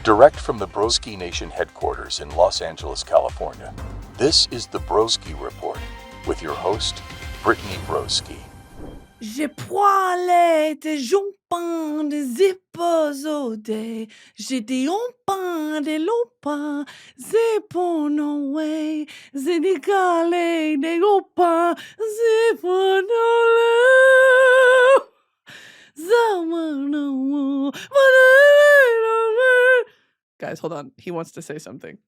Direct from the BroskiNation headquarters in Los Angeles, California, this is the Broski Report with your host, Brittany Broski. J'ai poilé des jompins des épisodés. J'ai des ompins des lopins. C'est pour no way. C'est des calés des opins. C'est pour no way. Guys, hold on. He wants to say something.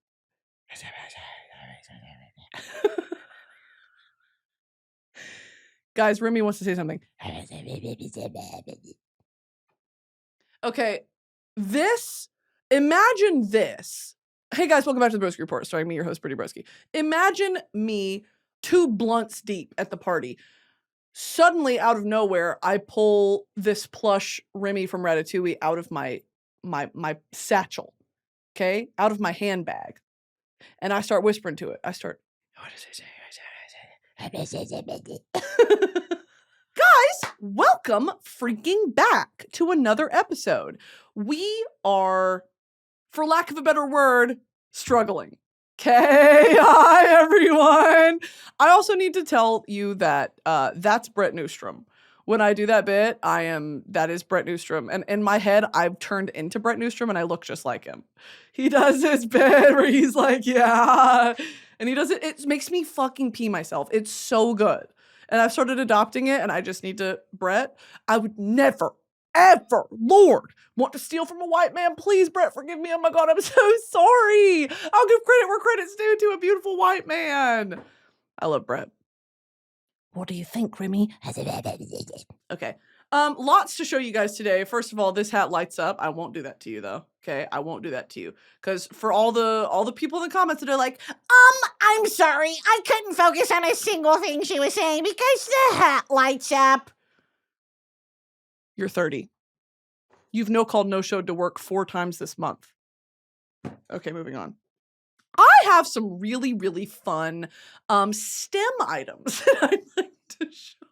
Guys, Remy wants to say something. Okay, imagine this. Hey guys, welcome back to the Broski Report, starring me, your host, Brittany Broski. Imagine me 2 blunts deep at the party. Suddenly, out of nowhere, I pull this plush Remy from Ratatouille out of my satchel, okay? Out of my handbag. And I start whispering to it. What does it say? Guys, welcome freaking back to another episode. We are, for lack of a better word, struggling. Okay, hi everyone. I also need to tell you that that's Brett Newstrom. When I do that bit, that is Brett Newstrom. And in my head, I've turned into Brett Newstrom and I look just like him. He does this bit where he's like, yeah. And he does it. It makes me fucking pee myself. It's so good. And I've started adopting it and I just need to, Brett, I would never, ever, Lord, want to steal from a white man. Please, Brett, forgive me. Oh my God, I'm so sorry. I'll give credit where credit's due to a beautiful white man. I love Brett. What do you think, Remy? Okay. Lots to show you guys today. First of all, this hat lights up. I won't do that to you though. Okay, I won't do that to you. Because for all the people in the comments that are like, I'm sorry, I couldn't focus on a single thing she was saying because the hat lights up. You're 30. You've no called, no showed to work 4 times this month. Okay, moving on. I have some really, really fun STEM items that I'd like to show you.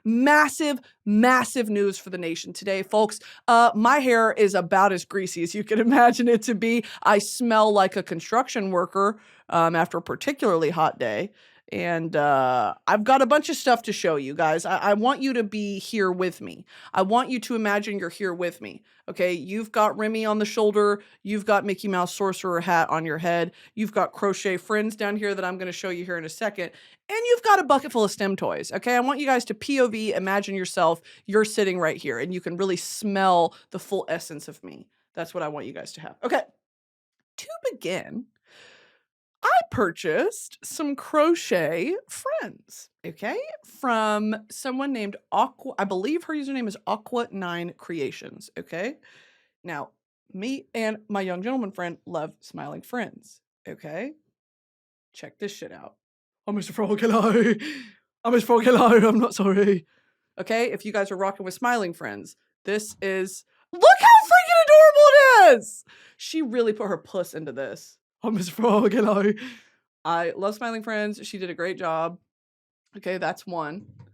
Massive, massive news for the nation today, folks. My hair is about as greasy as you can imagine it to be. I smell like a construction worker after a particularly hot day. And I've got a bunch of stuff to show you guys. I want you to be here with me. I want you to imagine you're here with me. Okay, you've got Remy on the shoulder. You've got Mickey Mouse sorcerer hat on your head. You've got crochet friends down here that I'm going to show you here in a second. And you've got a bucket full of Stim Toys. Okay, I want you guys to POV imagine yourself. You're sitting right here and you can really smell the full essence of me. That's what I want you guys to have. Okay, to begin, I purchased some crochet friends, okay, from someone named Aqua. I believe her username is Aqua9 Creations, okay? Now, me and my young gentleman friend love smiling friends, okay? Check this shit out. Oh, Mr. Frog, hello. Oh, Mr. Frog, hello. I'm not sorry. Okay, if you guys are rocking with smiling friends, this is... Look how freaking adorable it is! She really put her puss into this. Oh, Miss Frog, hello. I love smiling friends. She did a great job. Okay, that's one. I'm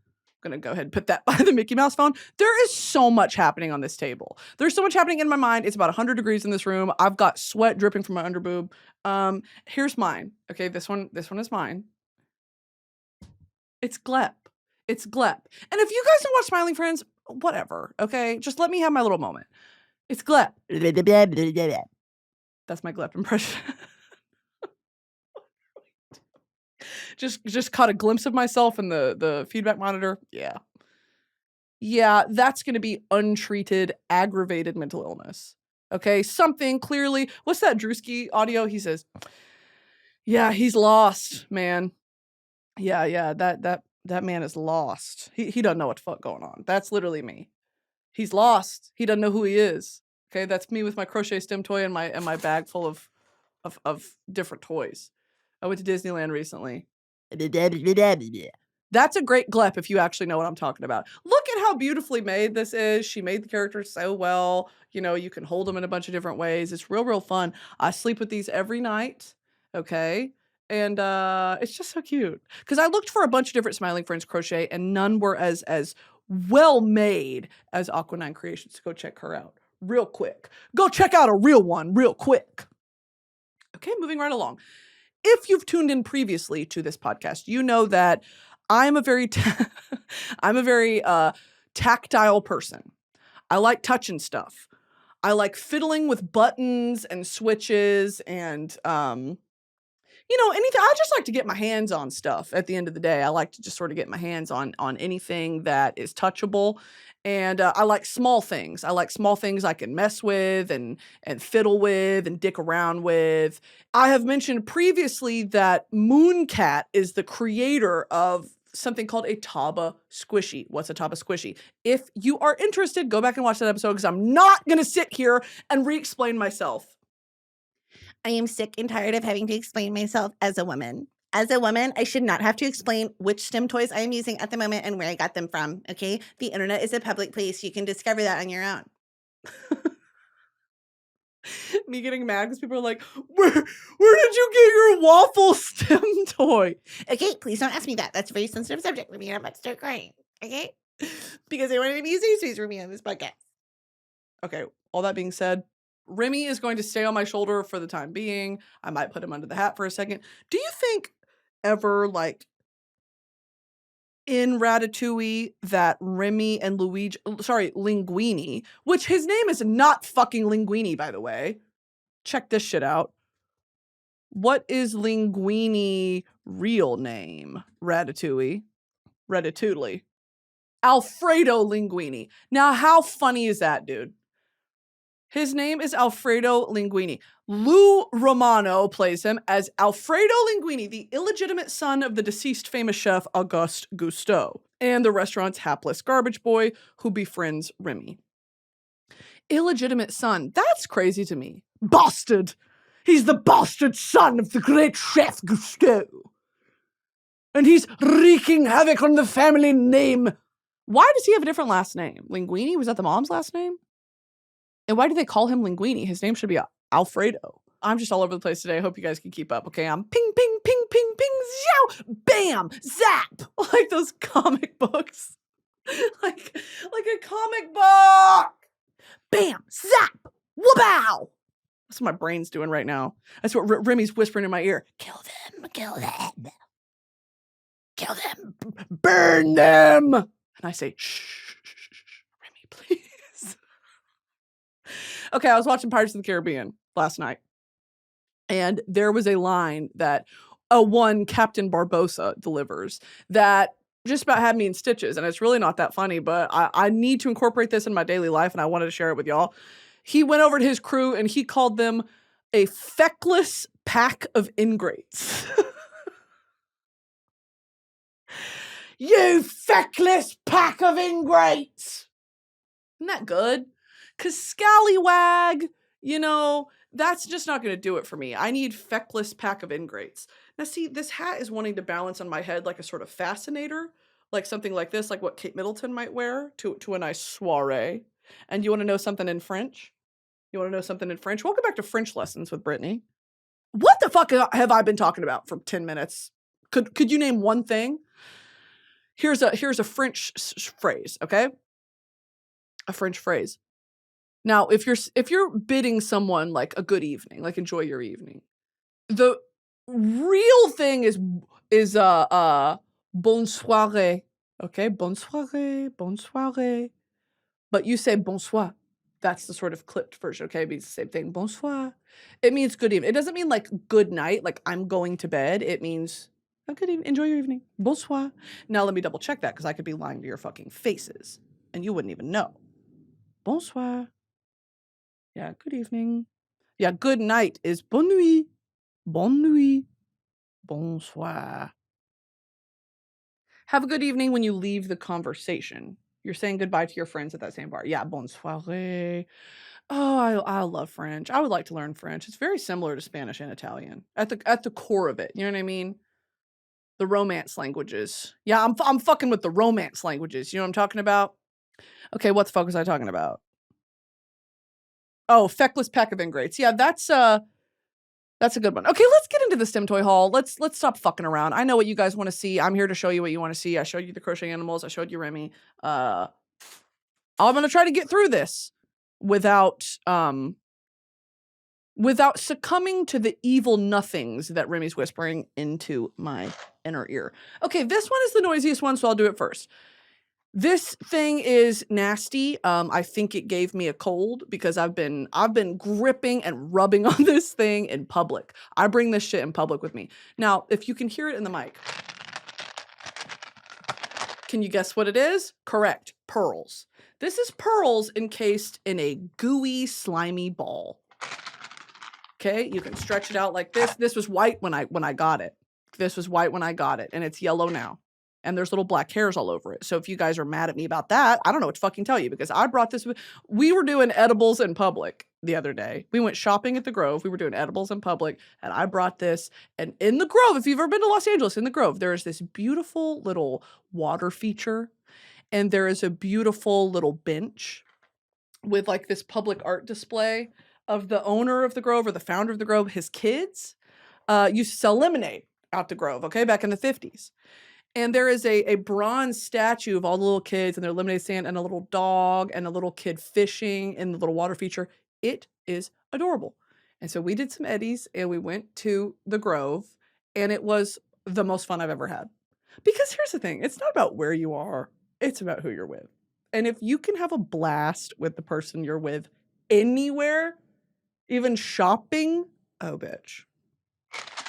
gonna go ahead and put that by the Mickey Mouse phone. There is so much happening on this table. There's so much happening in my mind. It's about 100 degrees in this room. I've got sweat dripping from my underboob. Here's mine. Okay, this one is mine. It's Glep. It's Glep. And if you guys don't watch Smiling Friends, whatever, okay? Just let me have my little moment. It's Glep. That's my Glep impression. Just caught a glimpse of myself in the feedback monitor. Yeah. Yeah, that's going to be untreated, aggravated mental illness. Okay, something clearly. What's that Drewski audio? He says, yeah, he's lost, man. Yeah, that man is lost. He doesn't know what the fuck going on. That's literally me. He's lost. He doesn't know who he is. Okay, that's me with my crochet stem toy and my bag full of different toys. I went to Disneyland recently. That's a great glep if you actually know what I'm talking about. Look at how beautifully made this is. She made the characters so well. You know, you can hold them in a bunch of different ways. It's real fun. I sleep with these every night. Okay. And it's just so cute. Because I looked for a bunch of different Smiling Friends crochet and none were as well made as Aqua9 Creations. Go check her out. real quick. Go check out a real one real quick. Okay, moving right along. If you've tuned in previously to this podcast, you know that I'm a very tactile person. I like touching stuff. I like fiddling with buttons and switches and anything. I just like to get my hands on stuff at the end of the day. I like to just sort of get my hands on anything that is touchable. And I like small things. I like small things I can mess with and fiddle with and dick around with. I have mentioned previously that Mooncat is the creator of something called a tabasquishy. What's a tabasquishy? If you are interested, go back and watch that episode because I'm not going to sit here and re-explain myself. I am sick and tired of having to explain myself as a woman. As a woman, I should not have to explain which Stim toys I am using at the moment and where I got them from, okay? The internet is a public place. You can discover that on your own. Me getting mad because people are like, where did you get your waffle Stim toy? Okay, please don't ask me that. That's a very sensitive subject for me. I'm about to start crying, okay? Because I wanted to be a safe space for me on this podcast. Okay, all that being said, Remy is going to stay on my shoulder for the time being. I might put him under the hat for a second. Do you think ever, like, in Ratatouille that Remy and Linguini, which his name is not fucking Linguini, by the way. Check this shit out. What is Linguini real name? Ratatouille. Alfredo Linguini. Now, how funny is that, dude? His name is Alfredo Linguini. Lou Romano plays him as Alfredo Linguini, the illegitimate son of the deceased famous chef Auguste Gusteau, and the restaurant's hapless garbage boy who befriends Remy. Illegitimate son, that's crazy to me. Bastard! He's the bastard son of the great chef Gusteau. And he's wreaking havoc on the family name. Why does he have a different last name? Linguini? Was that the mom's last name? And why do they call him Linguini? His name should be Alfredo. I'm just all over the place today. I hope you guys can keep up. Okay, I'm ping, ping, ping, ping, ping, zow, bam, zap. Like those comic books. like a comic book. Bam, zap, wabow. That's what my brain's doing right now. That's what Remy's whispering in my ear. Kill them, kill them. Kill them. Burn them. And I say, shh, Remy, please. Okay, I was watching Pirates of the Caribbean last night. And there was a line that one Captain Barbossa delivers that just about had me in stitches. And it's really not that funny, but I need to incorporate this in my daily life, and I wanted to share it with y'all. He went over to his crew and he called them a feckless pack of ingrates. You feckless pack of ingrates! Isn't that good? Because scallywag, that's just not going to do it for me. I need feckless pack of ingrates. Now, see, this hat is wanting to balance on my head like a sort of fascinator, like something like this, like what Kate Middleton might wear to a nice soiree. And you want to know something in French? Welcome back to French Lessons with Brittany. What the fuck have I been talking about for 10 minutes? Could you name one thing? Here's a French phrase, okay? A French phrase. Now, if you're bidding someone like a good evening, like enjoy your evening, the real thing is bonne soirée, okay? Bonne soirée. But you say bonsoir. That's the sort of clipped version, okay? It means the same thing. Bonsoir. It means good evening. It doesn't mean like good night, like I'm going to bed. It means a good evening. Enjoy your evening. Bonsoir. Now let me double check that because I could be lying to your fucking faces and you wouldn't even know. Bonsoir. Yeah, good evening. Yeah, good night is bonne nuit. Bonne nuit. Bonsoir. Have a good evening when you leave the conversation. You're saying goodbye to your friends at that same bar. Yeah, bonne soirée. Oh, I love French. I would like to learn French. It's very similar to Spanish and Italian at the core of it. You know what I mean? The romance languages. Yeah, I'm fucking with the romance languages. You know what I'm talking about? Okay, what the fuck was I talking about? Oh, feckless pack of ingrates. Yeah, that's a good one. Okay, let's get into the Stim Toy haul. Let's stop fucking around. I know what you guys want to see. I'm here to show you what you want to see. I showed you the crochet animals. I showed you Remy. I'm going to try to get through this without succumbing to the evil nothings that Remy's whispering into my inner ear. Okay, this one is the noisiest one, so I'll do it first. This thing is nasty. I think it gave me a cold because I've been gripping and rubbing on this thing in public. I bring this shit in public with me. Now, if you can hear it in the mic, can you guess what it is? Correct. Pearls. This is pearls encased in a gooey, slimy ball. Okay, you can stretch it out like this. This was white when I got it. This was white when I got it, and it's yellow now. And there's little black hairs all over it. So if you guys are mad at me about that, I don't know what to fucking tell you, because I brought this. We were doing edibles in public the other day. We went shopping at the Grove. We were doing edibles in public, and I brought this. And in the Grove, if you've ever been to Los Angeles, in the Grove, there is this beautiful little water feature. And there is a beautiful little bench with like this public art display of the owner of the Grove, or the founder of the Grove. His kids used to sell lemonade out the Grove, okay, back in the 50s. And there is a bronze statue of all the little kids and their lemonade stand, and a little dog and a little kid fishing in the little water feature. It is adorable. And so we did some eddies and we went to the Grove, and it was the most fun I've ever had. Because here's the thing, it's not about where you are, it's about who you're with. And if you can have a blast with the person you're with anywhere, even shopping, oh bitch.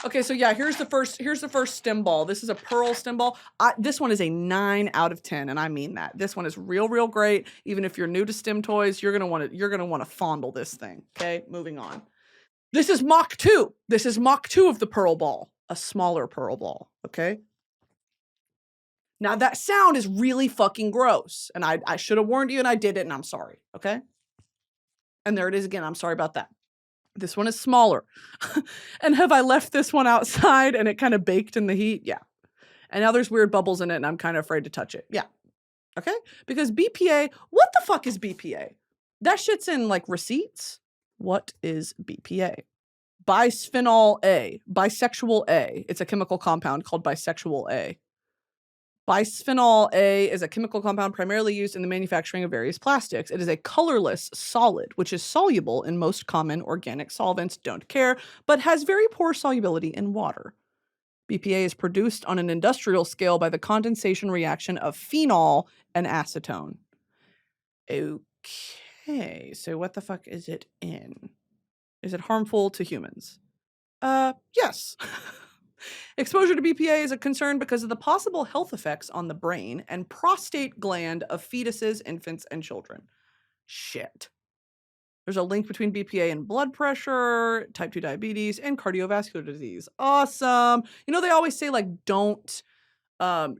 Okay, so yeah, here's the first stem ball. This is a pearl stem ball. This one is a 9 out of 10, and I mean that. This one is real, real great. Even if you're new to Stim Toys, you're gonna want to fondle this thing. Okay, moving on. This is Mach 2. This is Mach 2 of the pearl ball, a smaller pearl ball. Okay. Now that sound is really fucking gross, and I should have warned you, and I did it, and I'm sorry. Okay. And there it is again. I'm sorry about that. This one is smaller. And have I left this one outside and it kind of baked in the heat? Yeah. And now there's weird bubbles in it and I'm kind of afraid to touch it. Yeah. Okay? Because BPA, what the fuck is BPA? That shit's in like receipts. What is BPA? Bisphenol A. Bisexual A. It's a chemical compound called bisexual A. Bisphenol A is a chemical compound primarily used in the manufacturing of various plastics. It is a colorless solid, which is soluble in most common organic solvents, don't care, but has very poor solubility in water. BPA is produced on an industrial scale by the condensation reaction of phenol and acetone. Okay, so what the fuck is it in? Is it harmful to humans? Yes. Exposure to BPA is a concern because of the possible health effects on the brain and prostate gland of fetuses, infants, and children. Shit. There's a link between BPA and blood pressure, type 2 diabetes, and cardiovascular disease. Awesome. You know, they always say, like, don't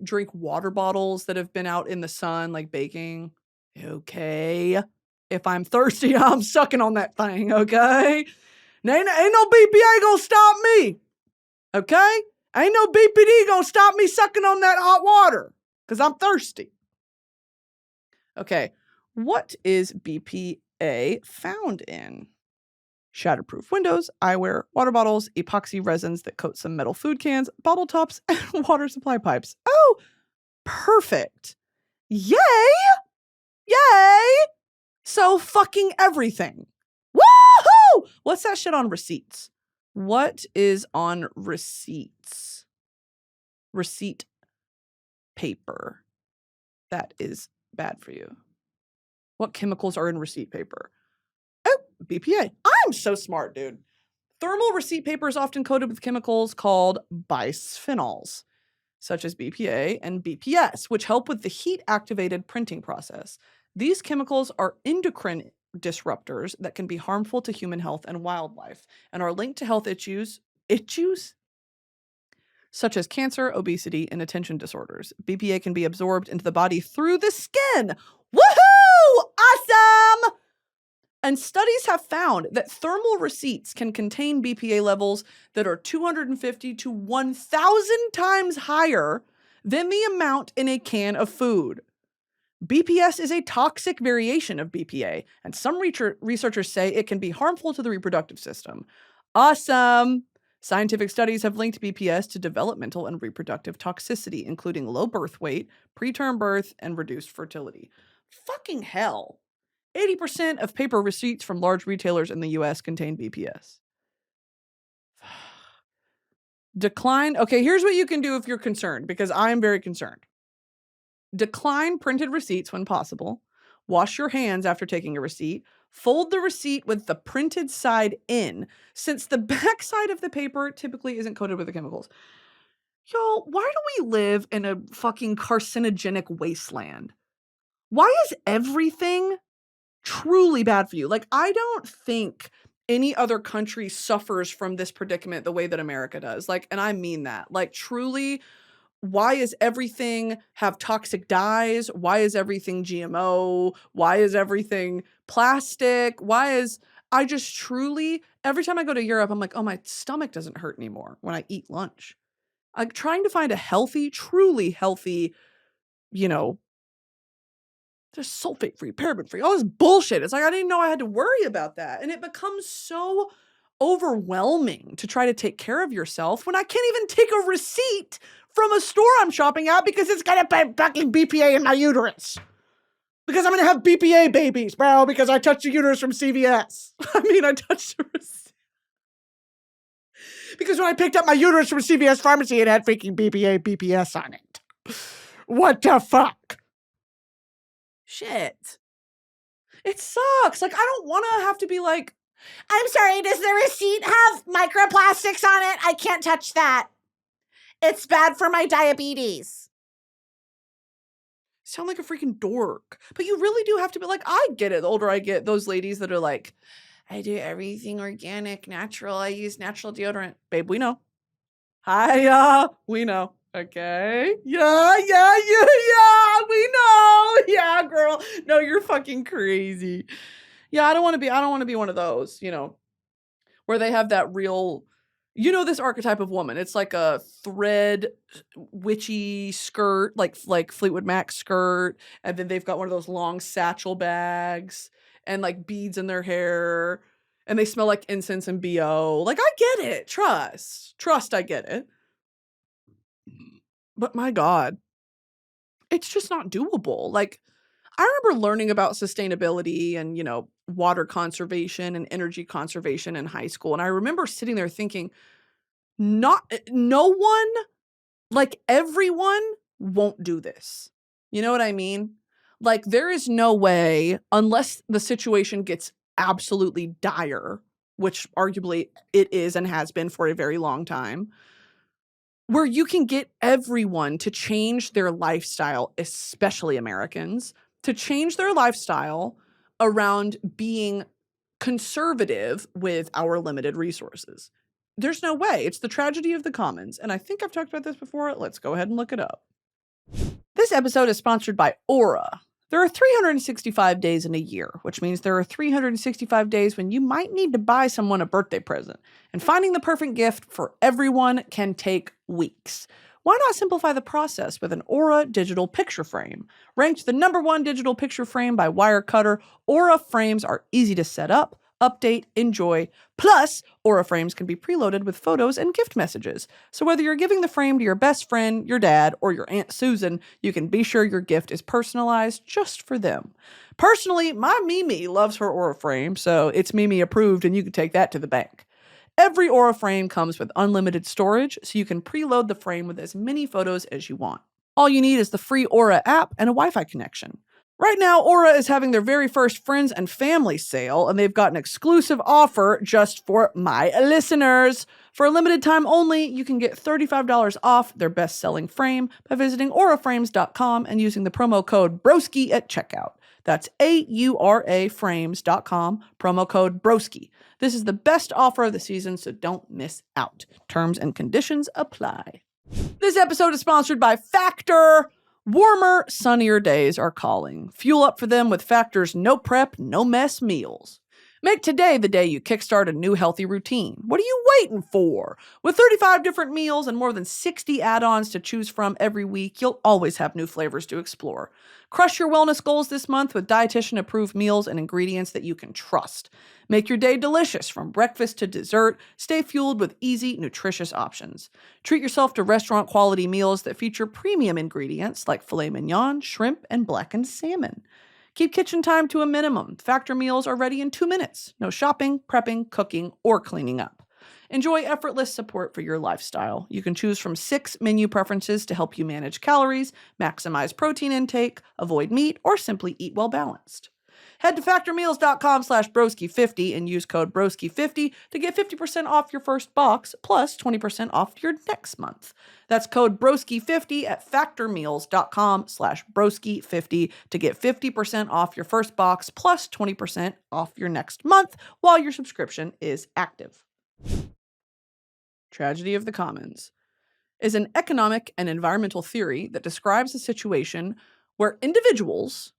drink water bottles that have been out in the sun, like baking. Okay. If I'm thirsty, I'm sucking on that thing, okay? Ain't no BPA gonna stop me. Okay? Ain't no BPD gonna stop me sucking on that hot water because I'm thirsty. Okay, what is BPA found in? Shatterproof windows, eyewear, water bottles, epoxy resins that coat some metal food cans, bottle tops, and water supply pipes. Oh, perfect. Yay! Yay! So fucking everything. Woohoo! What's that shit on receipts? What is on receipts? Receipt paper. That is bad for you. What chemicals are in receipt paper? Oh, BPA. I'm so smart, dude. Thermal receipt paper is often coated with chemicals called bisphenols, such as BPA and BPS, which help with the heat-activated printing process. These chemicals are endocrine disruptors that can be harmful to human health and wildlife, and are linked to health issues such as cancer, obesity, and attention disorders. BPA can be absorbed into the body through the skin. Woohoo! Awesome! And studies have found that thermal receipts can contain BPA levels that are 250 to 1,000 times higher than the amount in a can of food. BPS is a toxic variation of BPA, and some researchers say it can be harmful to the reproductive system. Awesome! Scientific studies have linked BPS to developmental and reproductive toxicity, including low birth weight, preterm birth, and reduced fertility. Fucking hell. 80% of paper receipts from large retailers in the US contain BPS. Decline. Okay, here's what you can do if you're concerned, because I am very concerned. Decline printed receipts when possible. Wash your hands after taking a receipt. Fold the receipt with the printed side in, since the back side of the paper typically isn't coated with the chemicals. Y'all, why do we live in a fucking carcinogenic wasteland? Why is everything truly bad for you? Like, I don't think any other country suffers from this predicament the way that America does. Like, and I mean that. Like, truly, why is everything have toxic dyes? Why is everything GMO? Why is everything plastic? I just truly, every time I go to Europe, I'm like, oh, my stomach doesn't hurt anymore when I eat lunch. I'm trying to find a healthy, truly healthy, just sulfate-free, paraben-free, all this bullshit. It's like, I didn't know I had to worry about that. And it becomes so overwhelming to try to take care of yourself when I can't even take a receipt from a store I'm shopping at because it's got a fucking BPA in my uterus. Because I'm going to have BPA babies, bro, because I touched the uterus from CVS. I touched the receipt. Because when I picked up my uterus from CVS pharmacy, it had freaking BPS on it. What the fuck? Shit. It sucks. Like, I don't want to have to be like, I'm sorry, does the receipt have microplastics on it? I can't touch that. It's bad for my diabetes. Sound like a freaking dork. But you really do have to be like, I get it. The older I get, those ladies that are like, I do everything organic, natural. I use natural deodorant. Babe, we know. Hi, we know. Okay. Yeah, we know. Yeah, girl. No, you're fucking crazy. Yeah, I don't want to be one of those, where they have that real, this archetype of woman. It's like a thread witchy skirt, like Fleetwood Mac skirt, and then they've got one of those long satchel bags and like beads in their hair, and they smell like incense and BO. Like, I get it. Trust, I get it. But my God, it's just not doable. Like, I remember learning about sustainability and, water conservation and energy conservation in high school. And I remember sitting there thinking, no one, like everyone won't do this. You know what I mean? Like, there is no way, unless the situation gets absolutely dire, which arguably it is and has been for a very long time, where you can get everyone to change their lifestyle, especially Americans, to change their lifestyle around being conservative with our limited resources. There's no way. It's the tragedy of the commons. And I think I've talked about this before. Let's go ahead and look it up. This episode is sponsored by Aura. There are 365 days in a year, which means there are 365 days when you might need to buy someone a birthday present. And finding the perfect gift for everyone can take weeks. Why not simplify the process with an Aura digital picture frame? Ranked the #1 digital picture frame by Wirecutter, Aura frames are easy to set up, update, enjoy. Plus, Aura frames can be preloaded with photos and gift messages. So whether you're giving the frame to your best friend, your dad, or your Aunt Susan, you can be sure your gift is personalized just for them. Personally, my Mimi loves her Aura frame, so it's Mimi approved and you can take that to the bank. Every Aura frame comes with unlimited storage, so you can preload the frame with as many photos as you want. All you need is the free Aura app and a Wi-Fi connection. Right now, Aura is having their very first Friends and Family sale, and they've got an exclusive offer just for my listeners. For a limited time only, you can get $35 off their best-selling frame by visiting auraframes.com and using the promo code BROSKI at checkout. That's AURAFrames.com, promo code BROSKI. This is the best offer of the season, so don't miss out. Terms and conditions apply. This episode is sponsored by Factor. Warmer, sunnier days are calling. Fuel up for them with Factor's no prep, no mess meals. Make today the day you kickstart a new healthy routine. What are you waiting for? With 35 different meals and more than 60 add-ons to choose from every week, you'll always have new flavors to explore. Crush your wellness goals this month with dietitian-approved meals and ingredients that you can trust. Make your day delicious from breakfast to dessert. Stay fueled with easy, nutritious options. Treat yourself to restaurant-quality meals that feature premium ingredients like filet mignon, shrimp, and blackened salmon. Keep kitchen time to a minimum. Factor meals are ready in 2 minutes. No shopping, prepping, cooking, or cleaning up. Enjoy effortless support for your lifestyle. You can choose from 6 menu preferences to help you manage calories, maximize protein intake, avoid meat, or simply eat well balanced. Head to factormeals.com/broski50 and use code broski50 to get 50% off your first box plus 20% off your next month. That's code broski50 at factormeals.com/broski50 to get 50% off your first box plus 20% off your next month while your subscription is active. Tragedy of the Commons is an economic and environmental theory that describes a situation where individuals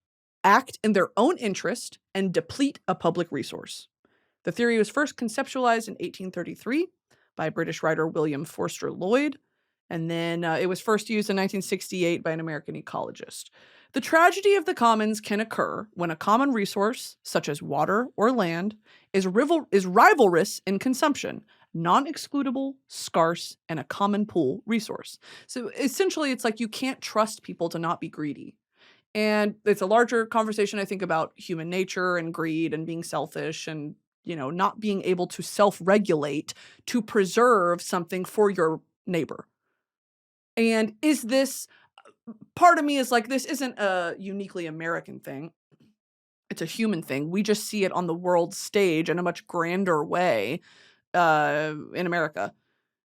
act in their own interest and deplete a public resource. The theory was first conceptualized in 1833 by British writer William Forster Lloyd, and then it was first used in 1968 by an American ecologist. The tragedy of the commons can occur when a common resource, such as water or land, is rivalrous in consumption, non-excludable, scarce, and a common pool resource. So essentially, it's like you can't trust people to not be greedy. And it's a larger conversation, I think, about human nature and greed and being selfish and, not being able to self-regulate to preserve something for your neighbor. And is this, part of me is like, this isn't a uniquely American thing. It's a human thing. We just see it on the world stage in a much grander way in America.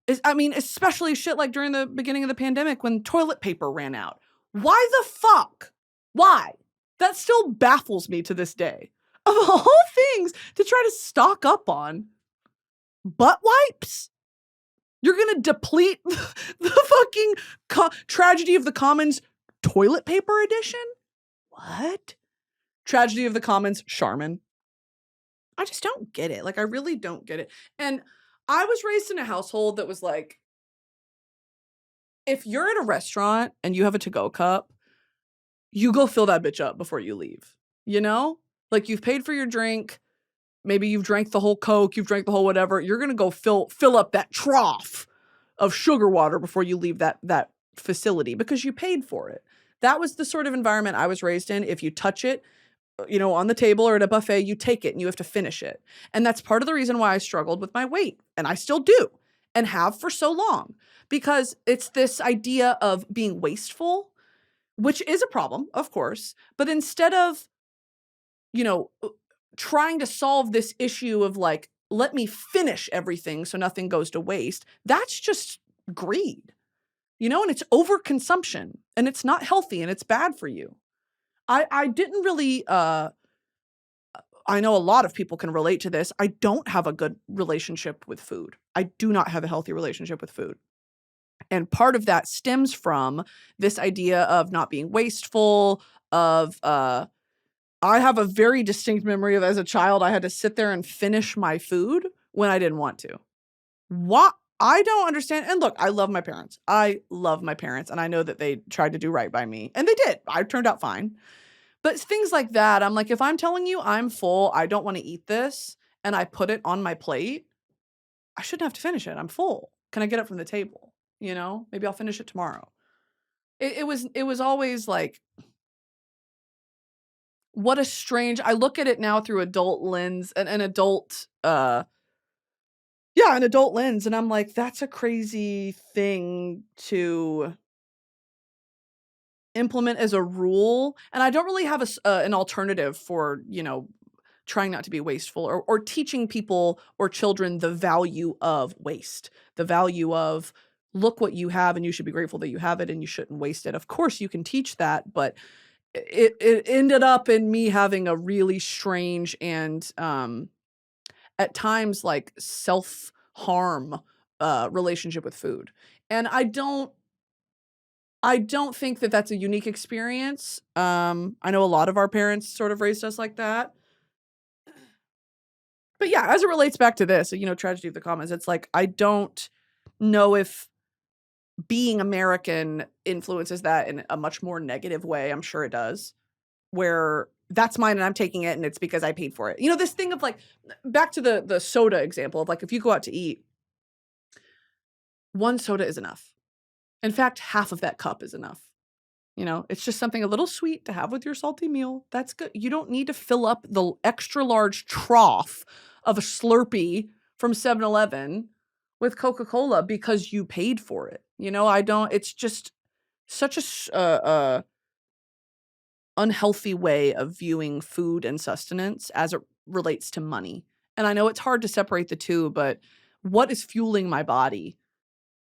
Especially shit like during the beginning of the pandemic when toilet paper ran out. Why the fuck? Why? That still baffles me to this day. Of all things to try to stock up on, butt wipes? You're going to deplete the fucking Tragedy of the Commons toilet paper edition? What? Tragedy of the Commons Charmin. I just don't get it. I really don't get it. And I was raised in a household that was like, if you're at a restaurant and you have a to-go cup, you go fill that bitch up before you leave. You've paid for your drink. Maybe you've drank the whole Coke, you've drank the whole whatever. You're going to go fill up that trough of sugar water before you leave that facility because you paid for it. That was the sort of environment I was raised in. If you touch it, on the table or at a buffet, you take it and you have to finish it. And that's part of the reason why I struggled with my weight. And I still do and have for so long because it's this idea of being wasteful, which is a problem, of course. But instead of, trying to solve this issue of let me finish everything so nothing goes to waste, that's just greed, and it's overconsumption and it's not healthy and it's bad for you. I didn't really, I know a lot of people can relate to this. I don't have a good relationship with food. I do not have a healthy relationship with food. And part of that stems from this idea of not being wasteful, of, I have a very distinct memory of as a child, I had to sit there and finish my food when I didn't want to. What? I don't understand. And look, I love my parents. And I know that they tried to do right by me. And they did. I turned out fine. But things like that, I'm like, if I'm telling you I'm full, I don't want to eat this, and I put it on my plate, I shouldn't have to finish it. I'm full. Can I get it from the table? Maybe I'll finish it tomorrow. It was always like, what a strange, I look at it now through adult lens, an adult lens. And I'm like, that's a crazy thing to implement as a rule. And I don't really have an alternative for, trying not to be wasteful or teaching people or children the value of waste, the value of look what you have and you should be grateful that you have it and you shouldn't waste it. Of course you can teach that, but it ended up in me having a really strange and at times self-harm relationship with food. And I don't think that that's a unique experience. I know a lot of our parents sort of raised us like that. But yeah, as it relates back to this, Tragedy of the Commons, it's like, I don't know if being American influences that in a much more negative way. I'm sure it does, where that's mine and I'm taking it and it's because I paid for it. This thing of back to the soda example of if you go out to eat, one soda is enough. In fact, half of that cup is enough. You know, it's just something a little sweet to have with your salty meal. That's good. You don't need to fill up the extra large trough of a Slurpee from 7-Eleven with Coca-Cola because you paid for it. You know, it's just such a unhealthy way of viewing food and sustenance as it relates to money. And I know it's hard to separate the two, but what is fueling my body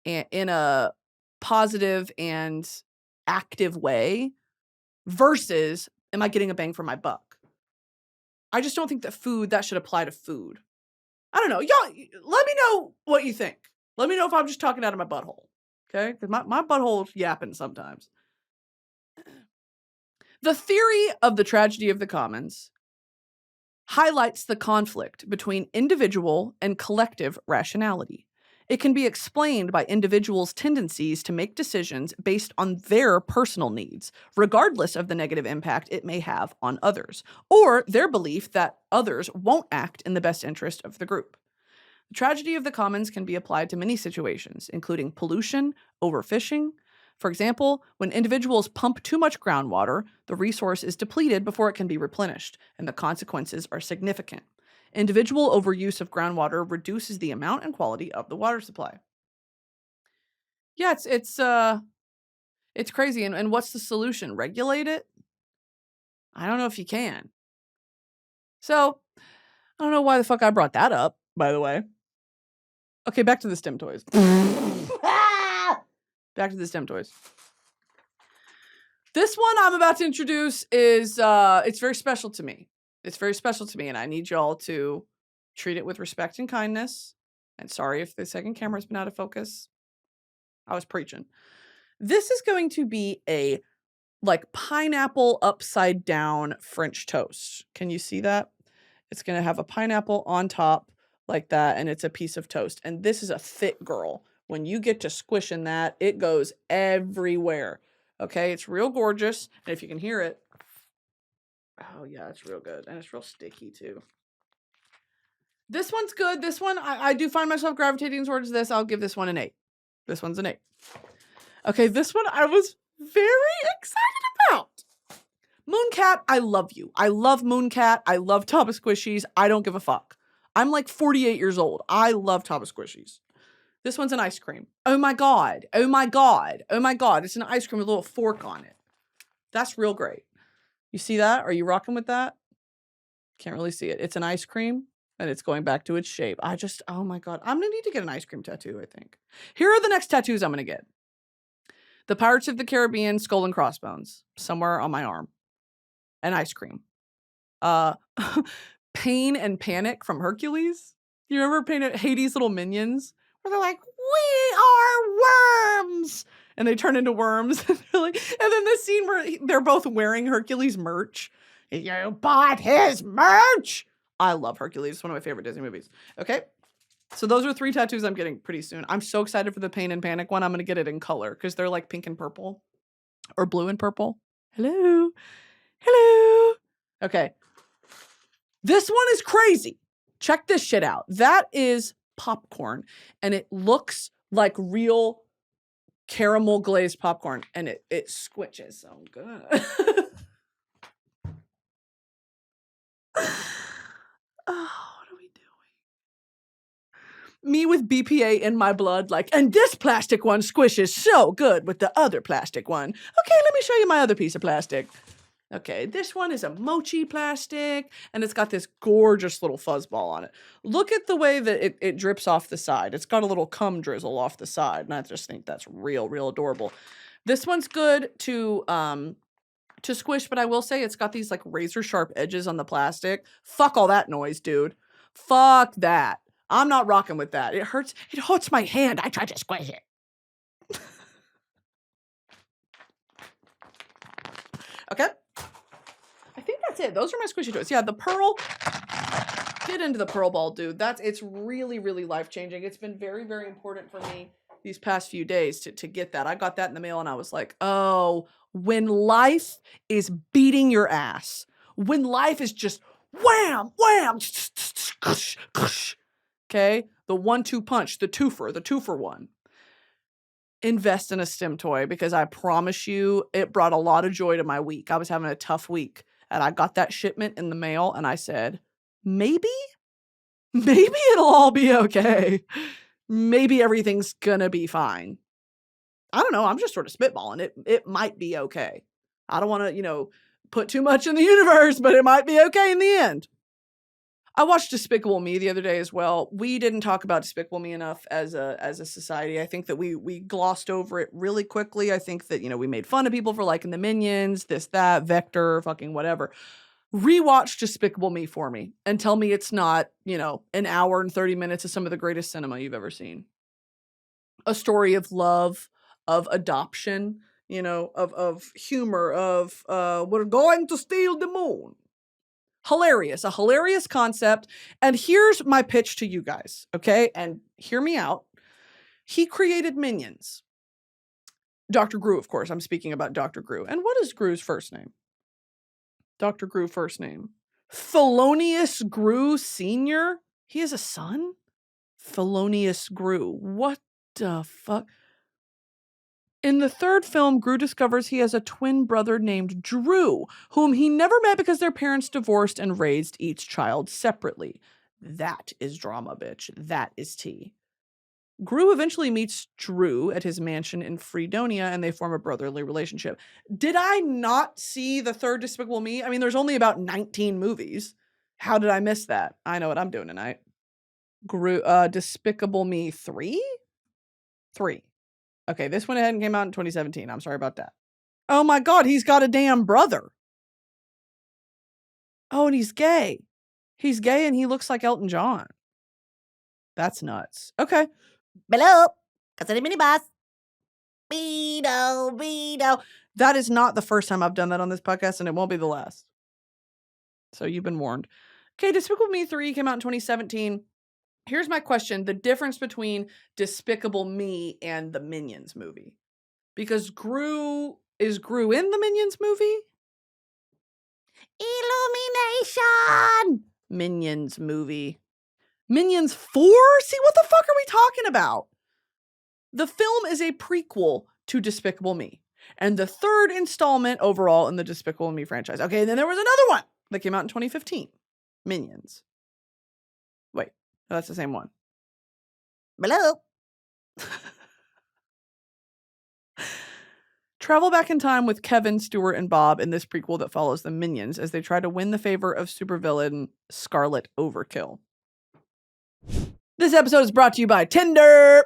in a positive and active way versus am I getting a bang for my buck? I just don't think that should apply to food. I don't know. Y'all, let me know what you think. Let me know if I'm just talking out of my butthole. Okay? Because my butthole's yapping sometimes. The theory of the tragedy of the commons highlights the conflict between individual and collective rationality. It can be explained by individuals' tendencies to make decisions based on their personal needs, regardless of the negative impact it may have on others, or their belief that others won't act in the best interest of the group. The tragedy of the commons can be applied to many situations, including pollution, overfishing. For example, when individuals pump too much groundwater, the resource is depleted before it can be replenished, and the consequences are significant. Individual overuse of groundwater reduces the amount and quality of the water supply. Yeah, it's crazy. And what's the solution? Regulate it? I don't know if you can. So, I don't know why the fuck I brought that up, by the way. Okay, back to the Stim Toys. Back to the Stim Toys. This one I'm about to introduce is, it's very special to me. It's very special to me, and I need y'all to treat it with respect and kindness. And sorry if the second camera's been out of focus. I was preaching. This is going to be a, like, pineapple upside down French toast. Can you see that? It's going to have a pineapple on top like that, and it's a piece of toast. And this is a thick girl. When you get to squishing that, it goes everywhere. Okay, it's real gorgeous. And if you can hear it, oh yeah, it's real good. And it's real sticky too. This one's good. This one, I do find myself gravitating towards this. I'll give this one an 8. This one's an 8. Okay, this one I was very excited about. Mooncat, I love you. I love Mooncat. I love tabasquishies. I don't give a fuck. I'm like 48 years old. I love tabasquishies. This one's an ice cream. Oh my God. Oh my God. Oh my God. It's an ice cream with a little fork on it. That's real great. You see that? Are you rocking with that? Can't really see it. It's an ice cream and it's going back to its shape. Oh my God. I'm going to need to get an ice cream tattoo, I think. Here are the next tattoos I'm going to get. The Pirates of the Caribbean skull and crossbones somewhere on my arm. An ice cream. Pain and Panic from Hercules. You remember Hades' little minions? Where they're like, we are worms! And they turn into worms. And then the scene where they're both wearing Hercules merch. You bought his merch! I love Hercules. It's one of my favorite Disney movies. Okay? So those are 3 tattoos I'm getting pretty soon. I'm so excited for the Pain and Panic one. I'm going to get it in color because they're like pink and purple. Or blue and purple. Hello? Hello? Okay. This one is crazy. Check this shit out. That is popcorn. And it looks like real caramel glazed popcorn. And it squishes so good. Oh, what are we doing? Me with BPA in my blood, like, and this plastic one squishes so good with the other plastic one. Okay, let me show you my other piece of plastic. Okay, this one is a mochi plastic, and it's got this gorgeous little fuzzball on it. Look at the way that it drips off the side. It's got a little cum drizzle off the side, and I just think that's real, real adorable. This one's good to squish, but I will say it's got these like razor sharp edges on the plastic. Fuck all that noise, dude. Fuck that. I'm not rocking with that. It hurts my hand. I tried to squish it. Okay. I think that's it. Those are my squishy toys. Yeah, the pearl. Get into the pearl ball, dude. It's really, really life-changing. It's been very, very important for me these past few days to get that. I got that in the mail and I was like, oh, when life is beating your ass, when life is just wham, wham, okay? The 1-2 punch, the twofer one. invest in a Stim toy because I promise you it brought a lot of joy to my week. I was having a tough week and I got that shipment in the mail and I said, maybe it'll all be okay. Maybe everything's gonna be fine. I don't know. I'm just sort of spitballing. It might be okay. I don't want to, put too much in the universe, but it might be okay in the end. I watched Despicable Me the other day as well. We didn't talk about Despicable Me enough as a society. I think that we glossed over it really quickly. I think that, we made fun of people for liking the Minions, this, that, Vector, fucking whatever. Rewatch Despicable Me for me and tell me it's not, an hour and 30 minutes of some of the greatest cinema you've ever seen. A story of love, of adoption, of humor, of we're going to steal the moon. Hilarious, a hilarious concept. And here's my pitch to you guys, okay? And hear me out. He created Minions. Dr. Gru, of course. I'm speaking about Dr. Gru. And what is Gru's first name? Dr. Gru first name. Thelonious Gru Sr.? He has a son? Thelonious Gru. What the fuck? In the third film, Gru discovers he has a twin brother named Drew, whom he never met because their parents divorced and raised each child separately. That is drama, bitch. That is tea. Gru eventually meets Drew at his mansion in Fredonia, and they form a brotherly relationship. Did I not see the third Despicable Me? I mean, there's only about 19 movies. How did I miss that? I know what I'm doing tonight. Despicable Me 3? 3. Okay, this one ahead and came out in 2017. I'm sorry about that. Oh my God, he's got a damn brother. Oh, and he's gay. He's gay and he looks like Elton John. That's nuts. Okay. Hello, casa de minibus. Beto. That is not the first time I've done that on this podcast, and it won't be the last. So you've been warned. Okay, Despicable Me 3 came out in 2017. Here's my question. The difference between Despicable Me and the Minions movie. Because is Gru in the Minions movie? Illumination! Minions movie. Minions 4? See, what the fuck are we talking about? The film is a prequel to Despicable Me. And the third installment overall in the Despicable Me franchise. Okay, and then there was another one that came out in 2015. Minions. Wait. Oh, that's the same one. Hello. Travel back in time with Kevin, Stuart, and Bob in this prequel that follows the Minions as they try to win the favor of supervillain Scarlet Overkill. This episode is brought to you by Tinder.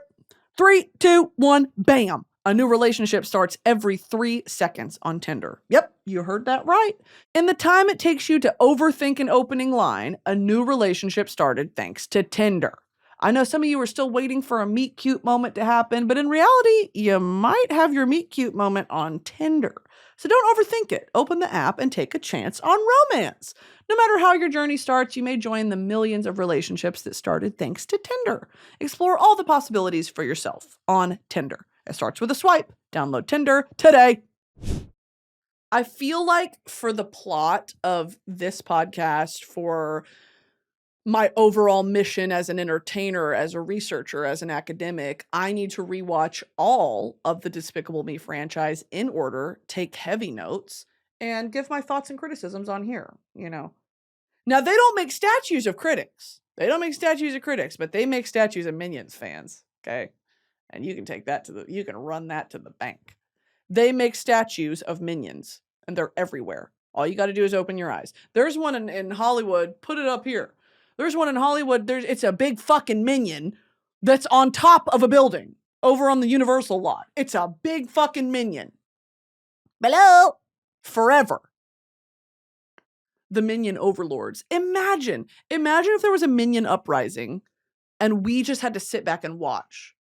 3, 2, 1, bam. A new relationship starts every 3 seconds on Tinder. Yep, you heard that right. In the time it takes you to overthink an opening line, a new relationship started thanks to Tinder. I know some of you are still waiting for a meet cute moment to happen, but in reality, you might have your meet cute moment on Tinder. So don't overthink it. Open the app and take a chance on romance. No matter how your journey starts, you may join the millions of relationships that started thanks to Tinder. Explore all the possibilities for yourself on Tinder. It starts with a swipe. Download Tinder today. I feel like for the plot of this podcast, for my overall mission as an entertainer, as a researcher, as an academic, I need to rewatch all of the Despicable Me franchise in order, take heavy notes, and give my thoughts and criticisms on here, Now, they don't make statues of critics. But they make statues of Minions fans, okay? And you can take that you can run that to the bank. They make statues of Minions, and they're everywhere. All you got to do is open your eyes. There's one in Hollywood. Put it up here. There's one in Hollywood. It's a big fucking Minion that's on top of a building over on the Universal lot. It's a big fucking Minion. Hello. Forever. The Minion overlords. Imagine if there was a Minion uprising and we just had to sit back and watch.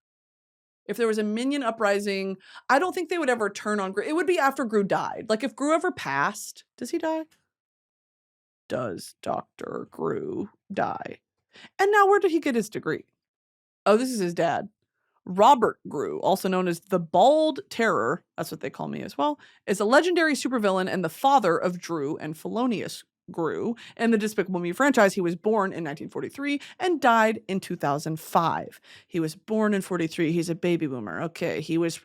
If there was a Minion uprising, I don't think they would ever turn on Gru. It would be after Gru died. Like if Gru ever passed, does he die? Does Dr. Gru die? And now where did he get his degree? Oh, this is his dad. Robert Gru, also known as the Bald Terror, that's what they call me as well, is a legendary supervillain and the father of Drew and Thelonious Gru. In the Despicable Me franchise, he was born in 1943 and died in 2005. He was born in 43. He's a baby boomer. Okay. He was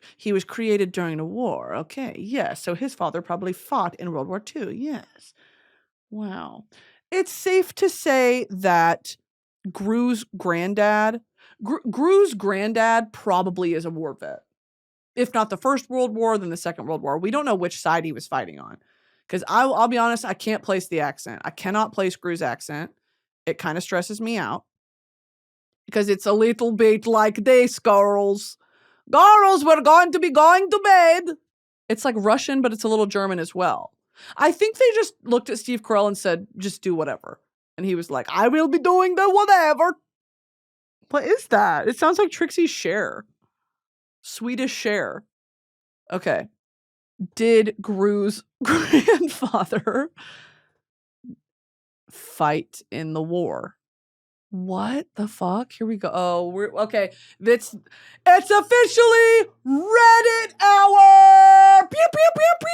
created during the war. Okay. Yes. So his father probably fought in World War II. Yes. Wow. It's safe to say that Gru's granddad probably is a war vet. If not the First World War, then the Second World War. We don't know which side he was fighting on. Because I'll be honest, I can't place the accent. I cannot place Gru's accent. It kind of stresses me out. Because it's a little bit like this, girls. Girls, we're going to be going to bed. It's like Russian, but it's a little German as well. I think they just looked at Steve Carell and said, just do whatever. And he was like, I will be doing the whatever. What is that? It sounds like Trixie Cher. Swedish Cher. Okay. Did Gru's grandfather fight in the war? What the fuck? Here we go. Oh, we're okay. It's officially Reddit hour. Pew pew pew pew.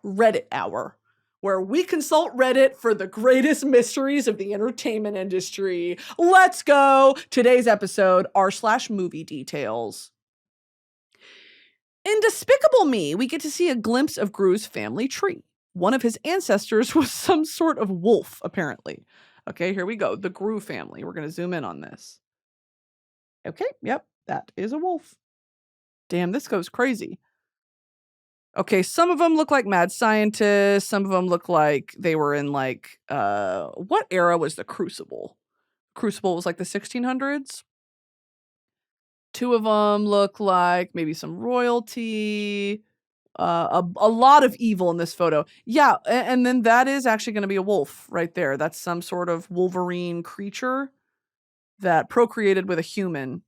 Reddit hour, where we consult Reddit for the greatest mysteries of the entertainment industry. Let's go. Today's episode, r/movie details. In Despicable Me, we get to see a glimpse of Gru's family tree. One of his ancestors was some sort of wolf, apparently. Okay, here we go. The Gru family. We're going to zoom in on this. Okay, yep, that is a wolf. Damn, this goes crazy. Okay, some of them look like mad scientists. Some of them look like they were in like, what era was the Crucible? Crucible was like the 1600s. Two of them look like maybe some royalty. A lot of evil in this photo. Yeah, and then that is actually going to be a wolf right there. That's some sort of Wolverine creature that procreated with a human.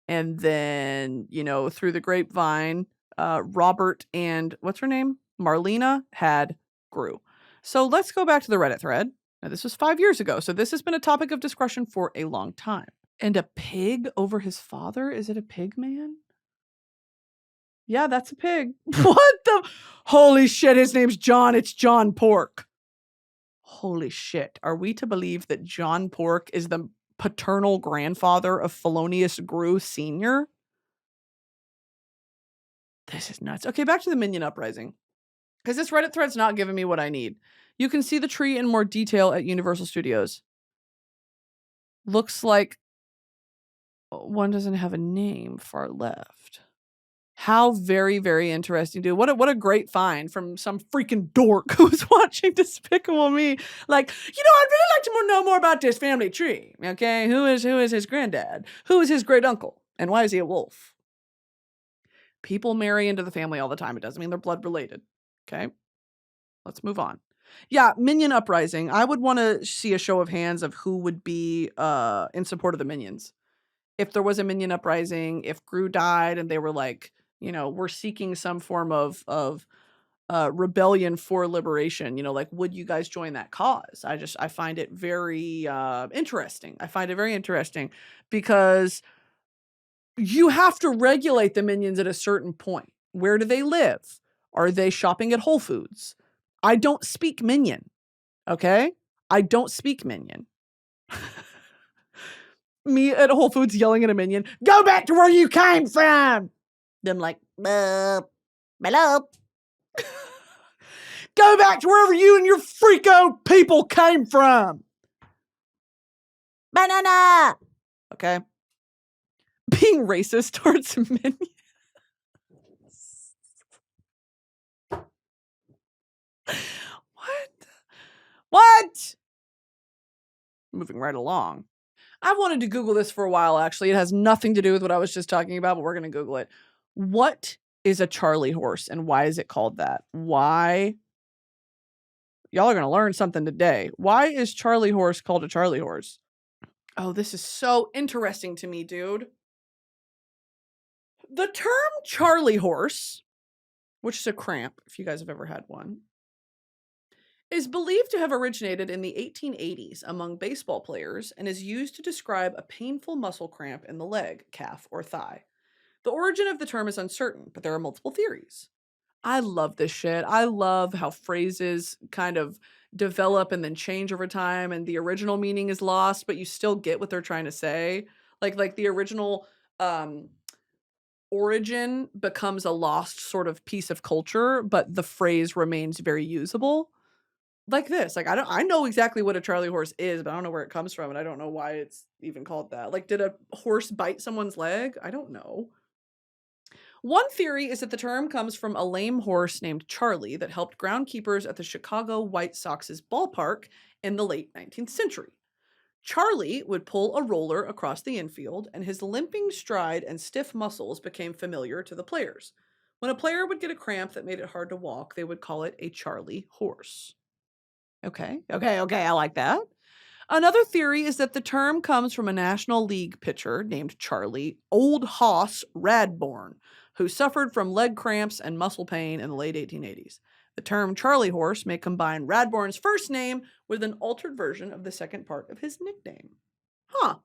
And then, through the grapevine, Robert and what's her name? Marlena had Gru. So let's go back to the Reddit thread. Now, this was 5 years ago, so this has been a topic of discussion for a long time. And a pig over his father? Is it a pig man? Yeah, that's a pig. What the? Holy shit, his name's John. It's John Pork. Holy shit. Are we to believe that John Pork is the paternal grandfather of Felonious Gru Sr.? This is nuts. Okay, back to the Minion Uprising. Because this Reddit thread's not giving me what I need. You can see the tree in more detail at Universal Studios. Looks like one doesn't have a name far left. How very, very interesting, dude. What a great find from some freaking dork who's watching Despicable Me. Like, I'd really like to know more about this family tree. Okay, who is his granddad? Who is his great uncle? And why is he a wolf? People marry into the family all the time. It doesn't mean they're blood related. Okay, let's move on. Yeah, Minion Uprising. I would want to see a show of hands of who would be in support of the Minions. If there was a Minion Uprising, if Gru died and they were like, we're seeking some form of rebellion for liberation, like, would you guys join that cause? I find it very interesting. I find it very interesting because you have to regulate the Minions at a certain point. Where do they live? Are they shopping at Whole Foods? I don't speak Minion. Okay? I don't speak Minion. Me at Whole Foods yelling at a Minion, go back to where you came from! Them like, hello. Go back to wherever you and your freako people came from. Banana. Okay. Being racist towards Minions. What? Moving right along. I've wanted to Google this for a while, actually. It has nothing to do with what I was just talking about, but we're going to Google it. What is a Charlie horse and why is it called that? Why? Y'all are going to learn something today. Why is Charlie horse called a Charlie horse? Oh, this is so interesting to me, dude. The term Charlie horse, which is a cramp, if you guys have ever had one, is believed to have originated in the 1880s among baseball players and is used to describe a painful muscle cramp in the leg, calf, or thigh. The origin of the term is uncertain, but there are multiple theories. I love this shit. I love how phrases kind of develop and then change over time, and the original meaning is lost, but you still get what they're trying to say. Like the original origin becomes a lost sort of piece of culture, but the phrase remains very usable. Like this. Like I know exactly what a Charlie horse is, but I don't know where it comes from, and I don't know why it's even called that. Like, did a horse bite someone's leg? I don't know. One theory is that the term comes from a lame horse named Charlie that helped groundkeepers at the Chicago White Sox's ballpark in the late 19th century. Charlie would pull a roller across the infield, and his limping stride and stiff muscles became familiar to the players. When a player would get a cramp that made it hard to walk, they would call it a Charlie horse. Okay, I like that. Another theory is that the term comes from a National League pitcher named Charlie Old Hoss Radbourne, who suffered from leg cramps and muscle pain in the late 1880s. The term Charlie horse may combine Radbourne's first name with an altered version of the second part of his nickname. Huh.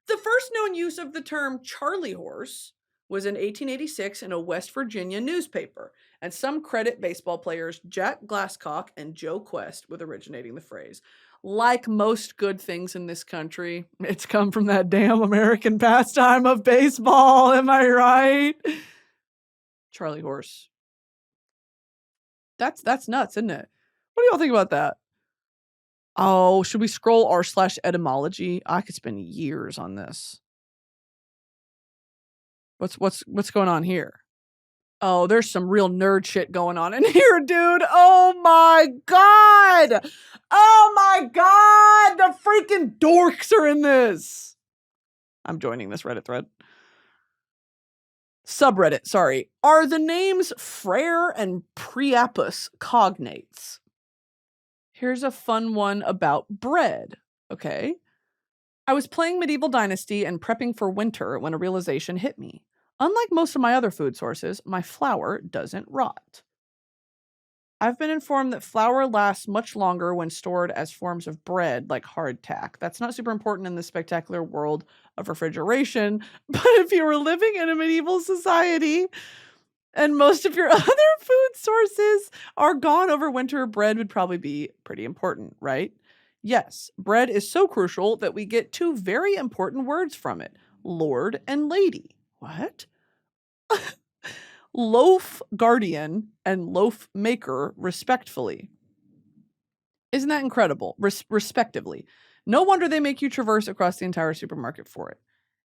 The first known use of the term Charlie horse was in 1886 in a West Virginia newspaper, and some credit baseball players Jack Glasscock and Joe Quest with originating the phrase. Like most good things in this country, it's come from that damn American pastime of baseball. Am I right? Charlie horse. That's nuts, isn't it? What do y'all think about that? Oh, should we scroll r/etymology? I could spend years on this. What's going on here? Oh, there's some real nerd shit going on in here, dude. Oh my god! Oh my god! The freaking dorks are in this. I'm joining this Reddit thread. Subreddit, sorry. Are the names Frere and Priapus cognates? Here's a fun one about bread. Okay. I was playing Medieval Dynasty and prepping for winter when a realization hit me. Unlike most of my other food sources, my flour doesn't rot. I've been informed that flour lasts much longer when stored as forms of bread, like hardtack. That's not super important in the spectacular world of refrigeration, but if you were living in a medieval society and most of your other food sources are gone over winter, bread would probably be pretty important, right? Yes, bread is so crucial that we get two very important words from it, lord and lady. What? Loaf guardian and loaf maker, respectfully. Isn't that incredible? Respectively. No wonder they make you traverse across the entire supermarket for it.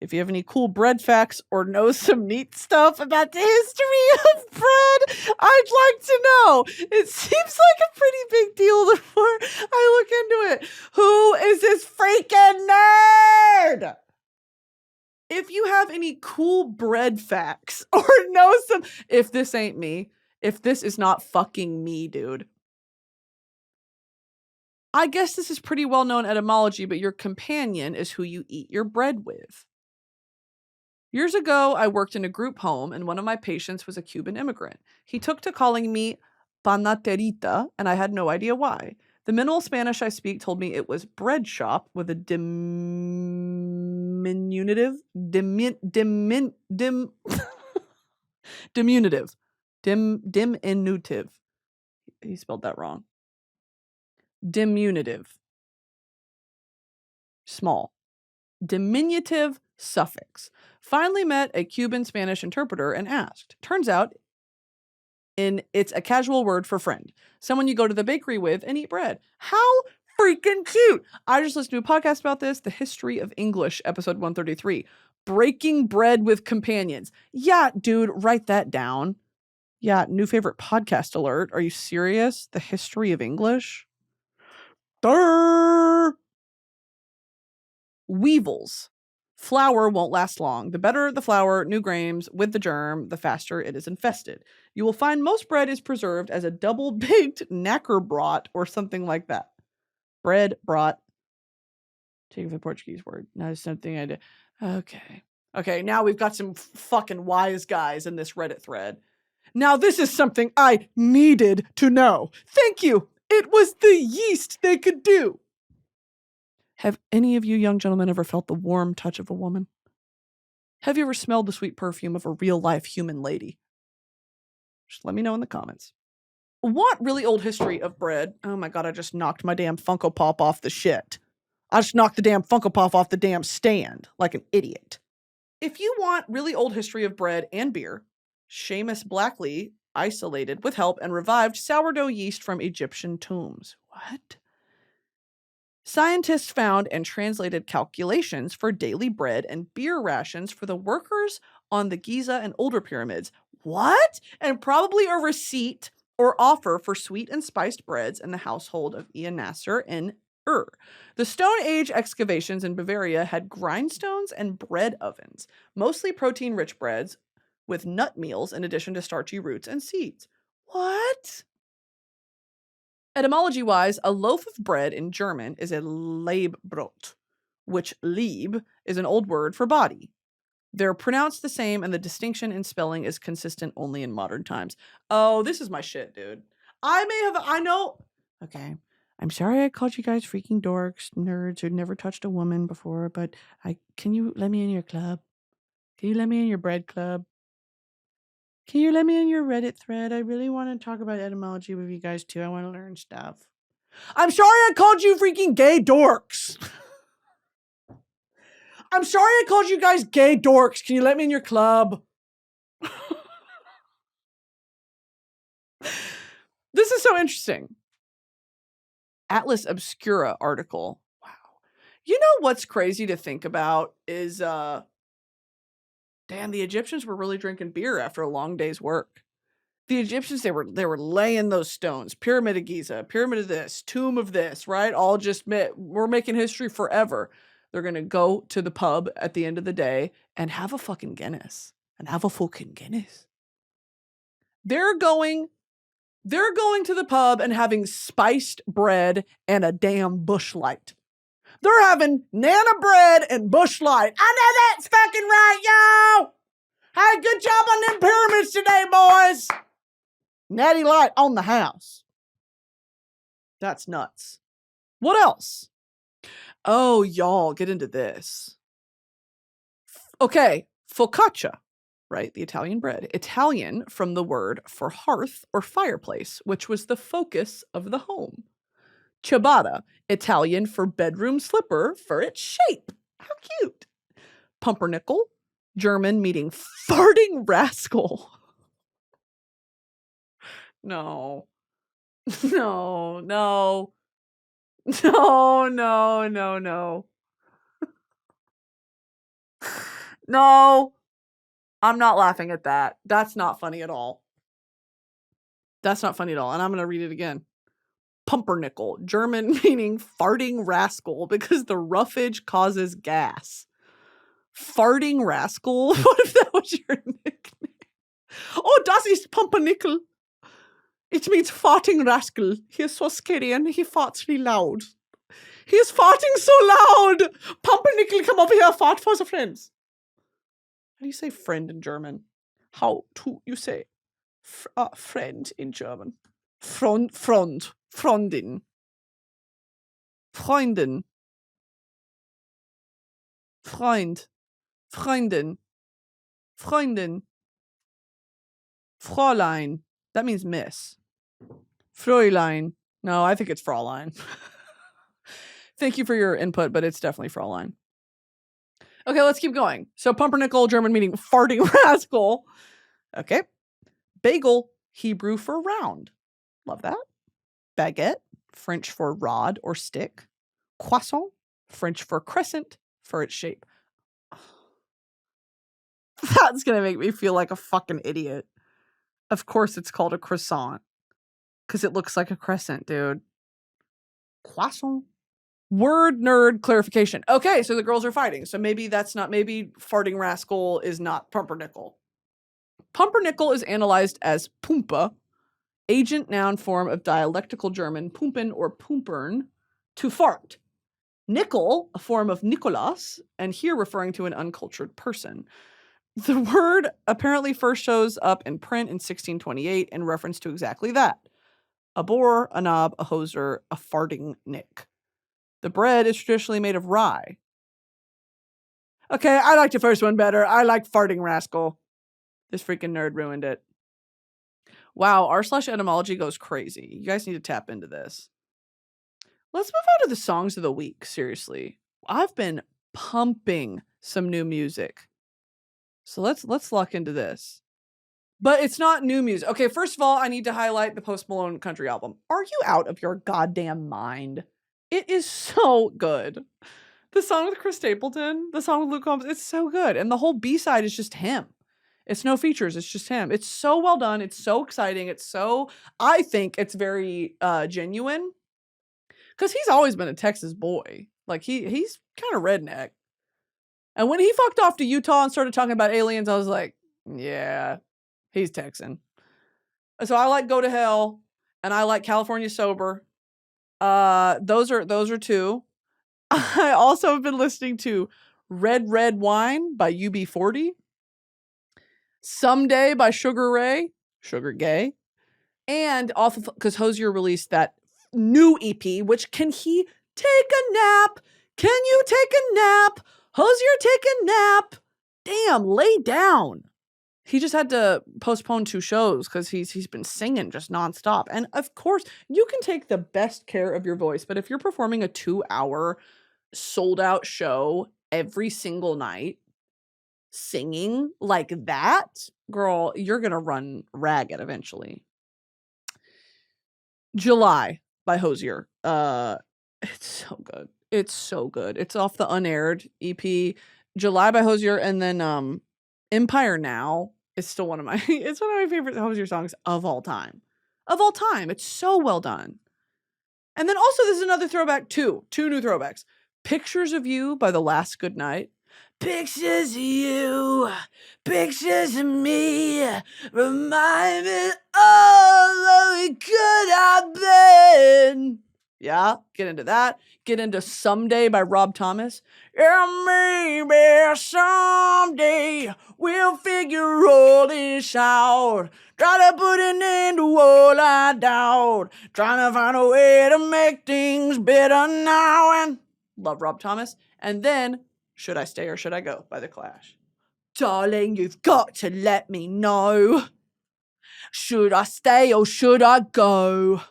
If you have any cool bread facts or know some neat stuff about the history of bread, I'd like to know. It seems like a pretty big deal the more I look into it. Who is this freaking nerd? If you have any cool bread facts or know some, if this ain't me, if this is not fucking me, dude. I guess this is pretty well-known etymology, but your companion is who you eat your bread with. Years ago, I worked in a group home, and one of my patients was a Cuban immigrant. He took to calling me panaterita, and I had no idea why. The minimal Spanish I speak told me it was bread shop with a diminutive. Diminutive. He spelled that wrong. Diminutive. Small. Diminutive suffix. Finally met a Cuban Spanish interpreter and asked. Turns out it's a casual word for friend. Someone you go to the bakery with and eat bread. How freaking cute. I just listened to a podcast about this, The History of English, episode 133. Breaking bread with companions. Yeah, dude, write that down. Yeah, new favorite podcast alert. Are you serious? The History of English? Durr! Weevils. Flour won't last long. The better the flour, new grains with the germ, the faster it is infested. You will find most bread is preserved as a double-baked knackerbroth or something like that. Bread, brought. Take the Portuguese word. Now it's something I did. Okay, now we've got some fucking wise guys in this Reddit thread. Now this is something I needed to know. Thank you. It was the yeast they could do. Have any of you young gentlemen ever felt the warm touch of a woman? Have you ever smelled the sweet perfume of a real-life human lady? Just let me know in the comments. Want really old history of bread? Oh my god, I just knocked my damn Funko Pop off the shit. I just knocked the damn Funko Pop off the damn stand like an idiot. If you want really old history of bread and beer, Seamus Blackley isolated with help and revived sourdough yeast from Egyptian tombs. What? Scientists found and translated calculations for daily bread and beer rations for the workers on the Giza and older pyramids. What? And probably a receipt or offer for sweet and spiced breads in the household of Ian Nasser in Ur. The Stone Age excavations in Bavaria had grindstones and bread ovens, mostly protein-rich breads with nut meals in addition to starchy roots and seeds. What? Etymology-wise, a loaf of bread in German is a Leibbrot, which Leib is an old word for body. They're pronounced the same, and the distinction in spelling is consistent only in modern times. Oh, this is my shit, dude. I know. Okay. I'm sorry I called you guys freaking dorks, nerds who'd never touched a woman before, but can you let me in your club? Can you let me in your bread club? Can you let me in your Reddit thread? I really want to talk about etymology with you guys too. I want to learn stuff. I'm sorry I called you freaking gay dorks. I'm sorry I called you guys gay dorks. Can you let me in your club? This is so interesting. Atlas Obscura article. Wow. You know what's crazy to think about is, damn, the Egyptians were really drinking beer after a long day's work. The Egyptians, they were laying those stones. Pyramid of Giza, pyramid of this, tomb of this, right? All just, we're making history forever. They're going to go to the pub at the end of the day and have a fucking Guinness. They're going to the pub and having spiced bread and a damn Bush Light. They're having Nana bread and Bush Light. I know that's fucking right, yo! Hey, good job on them pyramids today, boys! Natty Light on the house. That's nuts. What else? Oh, y'all, get into this. Okay, focaccia, right? The Italian bread. Italian from the word for hearth or fireplace, which was the focus of the home. Ciabatta, Italian for bedroom slipper for its shape. How cute. Pumpernickel, German meaning farting rascal. No. No, no. No, no, no, no. No. I'm not laughing at that. That's not funny at all. That's not funny at all. And I'm going to read it again. Pumpernickel, German meaning farting rascal because the roughage causes gas. Farting rascal? What if that was your nickname? Oh, das ist Pumpernickel. It means farting rascal. He is so scary and he farts really loud. He is farting so loud. Pumpernickel, come over here, fart for the friends. How do you say friend in German? How do you say friend in German? Freundin. Freundin. Freund. Freundin. Freundin. Fräulein. That means miss. Fräulein. No, I think it's Fräulein. Thank you for your input, but it's definitely Fräulein. Okay, let's keep going. So pumpernickel, German meaning farting rascal. Okay. Bagel, Hebrew for round. Love that. Baguette, French for rod or stick. Croissant, French for crescent for its shape. That's going to make me feel like a fucking idiot. Of course it's called a croissant. Because it looks like a crescent, dude. Croissant. Word nerd clarification. Okay, so the girls are fighting. So maybe farting rascal is not pumpernickel. Pumpernickel is analyzed as pumpe, agent noun form of dialectical German pumpen or pumpern, to fart. Nickel, a form of Nicolas, and here referring to an uncultured person. The word apparently first shows up in print in 1628 in reference to exactly that. A boar, a knob, a hoser, a farting nick. The bread is traditionally made of rye. Okay, I liked the first one better. I like farting rascal. This freaking nerd ruined it. Wow, r/etymology goes crazy. You guys need to tap into this. Let's move on to the songs of the week. Seriously, I've been pumping some new music, so let's lock into this. But it's not new music. Okay, first of all, I need to highlight the Post Malone country album. Are you out of your goddamn mind? It is so good. The song with Chris Stapleton, the song with Luke Combs, it's so good. And the whole B-side is just him. It's no features, it's just him. It's so well done. It's so exciting. I think it's very genuine. Because he's always been a Texas boy. Like, he's kind of redneck. And when he fucked off to Utah and started talking about aliens, I was like, yeah, he's Texan. So I like Go to Hell, and I like California Sober. Those are two. I also have been listening to Red Red Wine by UB40. Someday by Sugar Gay. And off of, because Hozier released that new EP, which Can He Take a Nap? Can you take a nap? Hozier, take a nap. Damn, lay down. He just had to postpone 2 shows because he's been singing just nonstop. And of course, you can take the best care of your voice, but if you're performing a 2-hour sold out show every single night, singing like that, girl, you're gonna run ragged eventually. July by Hozier. It's so good. It's so good. It's off the Unaired EP. July by Hozier, and then Empire Now is still one of my favorite Hozier songs of all time. Of all time. It's so well done. And then also there's another throwback too. 2 new throwbacks. Pictures of You by The Last Goodnight. Pictures of you, pictures of me, remind me all we could have been. Yeah, get into that. Get into Someday by Rob Thomas. Yeah, maybe someday we'll figure all this out. Try to put an end to all I doubt. Trying to find a way to make things better now. And love Rob Thomas. And then Should I Stay or Should I Go by The Clash. Darling, you've got to let me know. Should I stay or should I go?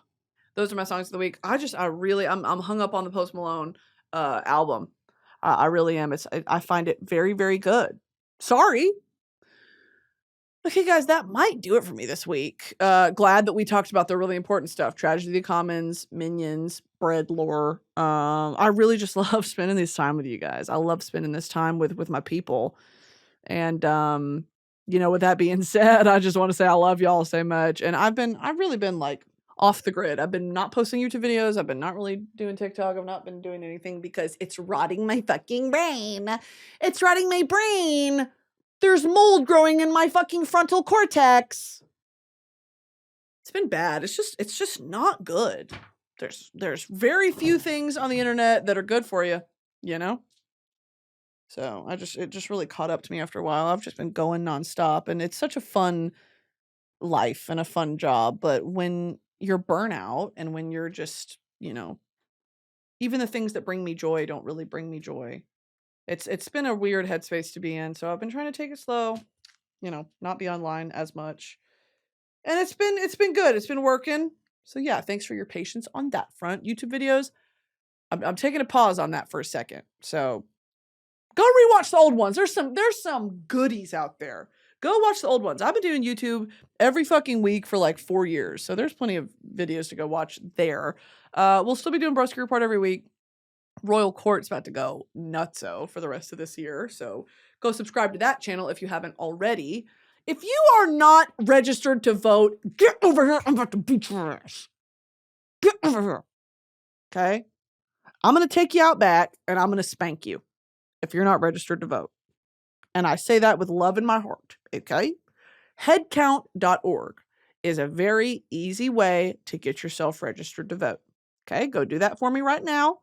Those are my songs of the week. I'm hung up on the Post Malone album. I really am. I find it very, very good. Sorry. Okay, guys, that might do it for me this week. Glad that we talked about the really important stuff. Tragedy of the Commons, Minions, bread lore. I really just love spending this time with you guys. I love spending this time with my people. And with that being said, I just want to say I love y'all so much. And I've really been like off the grid. I've been not posting YouTube videos. I've been not really doing TikTok. I've not been doing anything because it's rotting my fucking brain. It's rotting my brain. There's mold growing in my fucking frontal cortex. It's been bad. It's just not good. There's very few things on the internet that are good for you, So it just really caught up to me after a while. I've just been going nonstop, and it's such a fun life and a fun job. But when you're burnout and when you're just, even the things that bring me joy don't really bring me joy. It's been a weird headspace to be in. So I've been trying to take it slow, not be online as much. And it's been good. It's been working. So yeah, thanks for your patience on that front. YouTube videos, I'm taking a pause on that for a second. So go rewatch the old ones. There's some goodies out there. Go watch the old ones. I've been doing YouTube every fucking week for like 4 years. So there's plenty of videos to go watch there. We'll still be doing Broski Report every week. Royal Court's about to go nutso for the rest of this year. So go subscribe to that channel if you haven't already. If you are not registered to vote, get over here. I'm about to beat your ass. Get over here. Okay? I'm going to take you out back and I'm going to spank you if you're not registered to vote. And I say that with love in my heart. Okay? Headcount.org is a very easy way to get yourself registered to vote. Okay? Go do that for me right now.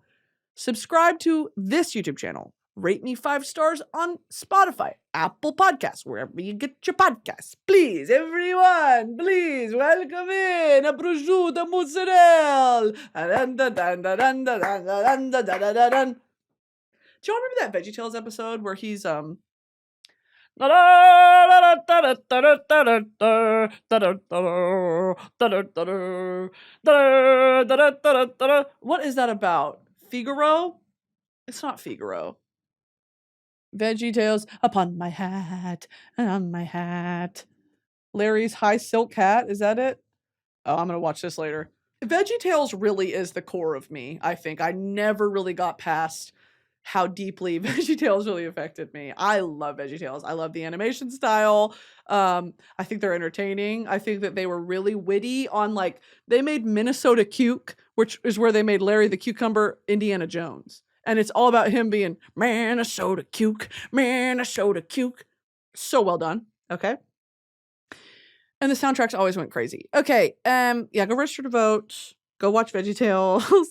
Subscribe to this YouTube channel. Rate me 5 stars on Spotify, Apple Podcasts, wherever you get your podcasts. Please, everyone, please, welcome in a prosciutto mozzarella. Do y'all remember that VeggieTales episode where he's What is that about? Figaro? It's not Figaro. Veggie Tales upon my hat and on my hat. Larry's high silk hat. Is that it? Oh, I'm going to watch this later. VeggieTales really is the core of me, I think. I never really got past how deeply VeggieTales really affected me. I love VeggieTales. I love the animation style. I think they're entertaining. I think that they were really witty on, like, they made Minnesota Cuke, which is where they made Larry the Cucumber Indiana Jones. And it's all about him being Minnesota Cuke, Minnesota Cuke. So well done. Okay. And the soundtracks always went crazy. Okay, yeah, go register to vote. Go watch VeggieTales.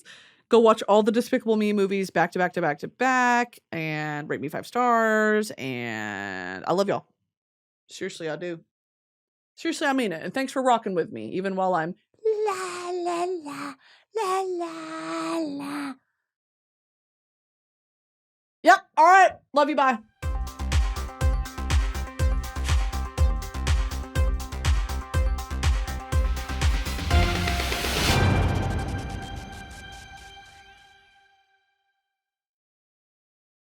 Go watch all the Despicable Me movies back to back to back to back. And rate me 5 stars. And I love y'all. Seriously, I do. Seriously, I mean it. And thanks for rocking with me, even while I'm la la la la la la. Yep, all right. Love you, bye.